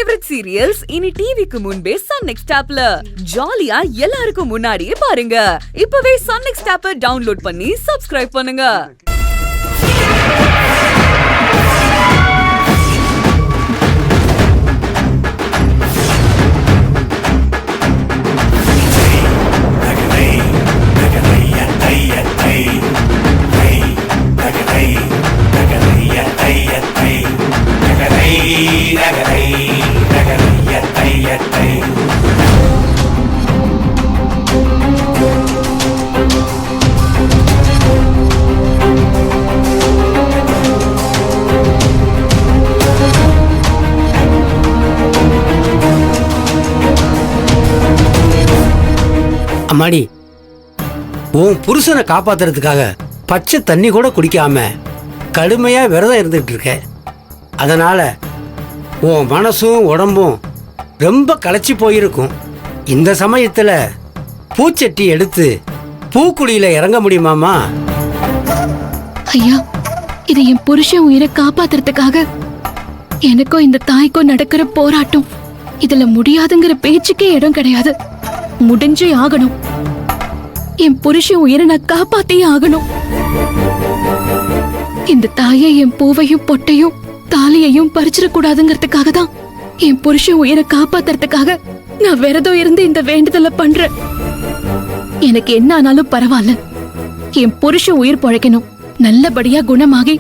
Favourite serials இனி டிவிக்கு முன்பே சன் நெக்ஸ்ட் ஆப்ல ஜாலியா எல்லாருக்கும் முன்னாடியே பாருங்க. இப்பவே சன் நெக்ஸ்ட் ஆப்பை டவுன்லோட் பண்ணி சப்ஸ்கிரைப் பண்ணுங்க. அம்மாடி, உன் புருஷனை காப்பாத்துறதுக்காக பச்சை தண்ணி கூட குடிக்காம கடுமையா விரதம் இருந்துட்டு இருக்க. அதனால உன் மனசும் உடம்பும் ரொம்ப களைச்சி போயிருக்கும். இந்த சமயத்துல பூச்சட்டி எடுத்து பூக்குழியில இறங்க முடியுமாமா? ஐயா, இது என் புருஷன் உயிரை காப்பாத்துறதுக்காக எனக்கும் இந்த தாய்க்கும் நடக்கிற போராட்டம். இதுல முடியாதுங்கிற பேச்சுக்கே இடம் கிடையாது. முடிஞ்சே ஆகணும். என் புருஷன் உயிரை நான் காப்பாத்தியே ஆகணும். இந்த தாயை என் பூவையும் பொட்டையும் தாலியையும் பறிச்சிடக்கூடாதுங்கிறதுக்காக தான் என் புருஷன் உயிரை காப்பாத்துறதுக்காக நான் விரதம் இருந்து இந்த வேண்டுதலை பண்றேன். எனக்கு என்ன ஆனாலும் பரவாயில்ல, என் புருஷன் உயிர் பொழைக்கணும், நல்லபடியா குணமாகி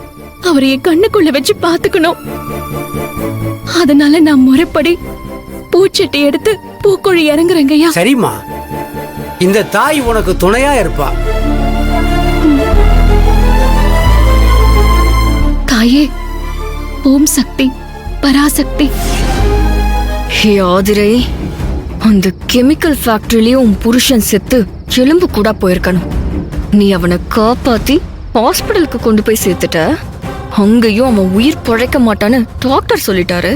அவரை என் கண்ணுக்குள்ள வச்சு பாத்துக்கணும். அதனால நான் முறைப்படி பூச்சட்டி எடுத்து பூக்குழி இறங்குறேங்கய்யா. சரிம்மா, இந்த தாய் உனக்கு துணையா இருப்பா. தாயே, ஓம் சக்தி பராசக்தி. ஹே ஆதிரை, அந்த கெமிக்கல் ஃபேக்டரியிலே உன் புருஷன் செத்து எலும்பு கூட போயிருக்கணும். நீ அவனை காப்பாத்தி ஹாஸ்பிடலுக்கு கொண்டு போய் சேர்த்துட்ட. அங்கேயும் அவன் உயிர் பொழைக்க மாட்டான்னு டாக்டர் சொல்லிட்டாரு.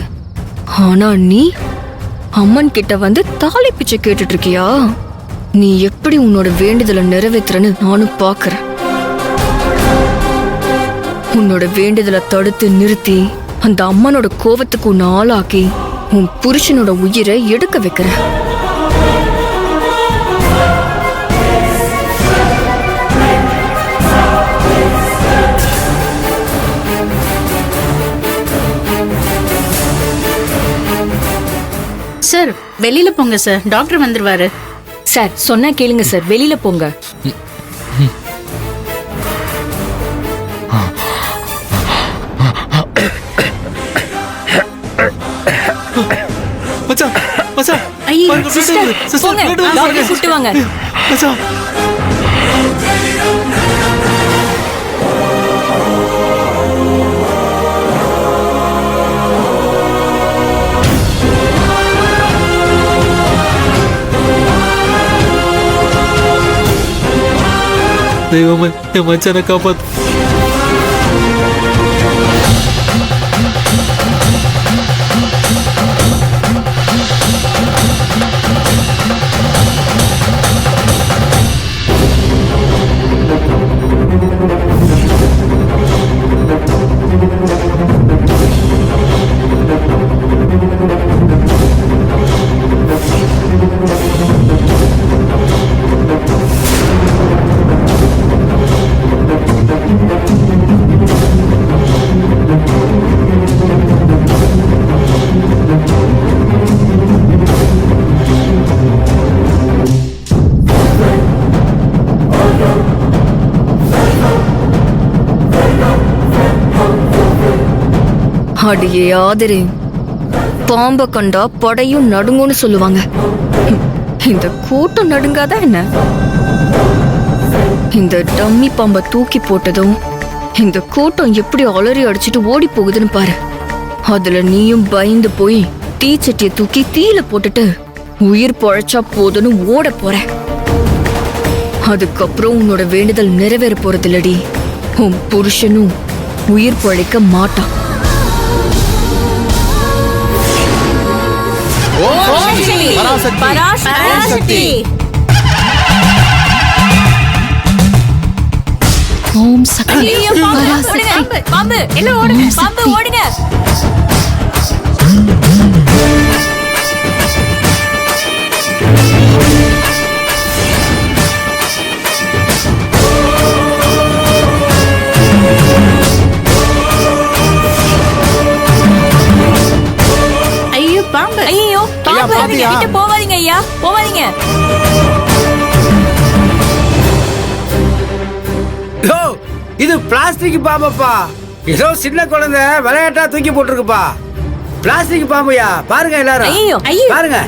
ஆனா நீ அம்மன் கிட்ட வந்து தாலி பிச்சை கேட்டுட்டு இருக்கியா? நீ எப்படி உன்னோட வேண்டுதலை நிறைவேற்றுறன்னு நானும் பாக்குறேன். உன்னோட வேண்டுதலை தடுத்து நிறுத்தி அந்த அம்மனோட கோவத்துக்கு உன்னை ஆளாக்கி உன் புருஷனோட உயிரை எடுக்க வைக்கிறேன். சார், வெளியில போங்க சார், டாக்டர் வந்துருவாரு. சார், சொன்னா கேளுங்க சார், வெளியில போங்க. மச்சான், மச்சான், ஐயோ, சிஸ்டர், போங்க, டாக்டர் கூட்டி வாங்க. மச்சான். தெய்வமே, என் மச்சானை காப்பாத்து. அடியே ஆதிரே, பாம்ப கண்டா படையும் நடுங்கும்னு சொல்லுவாங்க. இந்த கூட்டம் நடுங்காதா என்ன? இந்த டம்மி பாம்பை தூக்கி போட்டதும் இந்த கூட்டம் எப்படி அலறி அடிச்சுட்டு ஓடி போகுதுன்னு பாரு. அதுல நீயும் பயந்து போய் தீச்சட்டியை தூக்கி தீயில போட்டுட்டு உயிர் பொழைச்சா போதுன்னு ஓட போற. அதுக்கப்புறம் உன்னோட வேண்டுதல் நிறைவேற போறது இல்லடி. உன் புருஷனும் உயிர் பொழைக்க மாட்டான். பராசக்தி. ஓம் சக்தி பராசக்தி. பாம்பு, எல்லாம் ஓடுங்க, பாம்பு ஓடுங்க. ஐயா போவாதீங்க ஐயா, போவாதீங்க. யோ, இது பிளாஸ்டிக் பாம்பப்பா. ஏதோ சின்ன குழந்தை விளையாட்டா தூக்கி போட்டிருக்குப்பா. பிளாஸ்டிக் பாம்பையா பாருங்க எல்லாரும், ஐயோ, பாருங்க.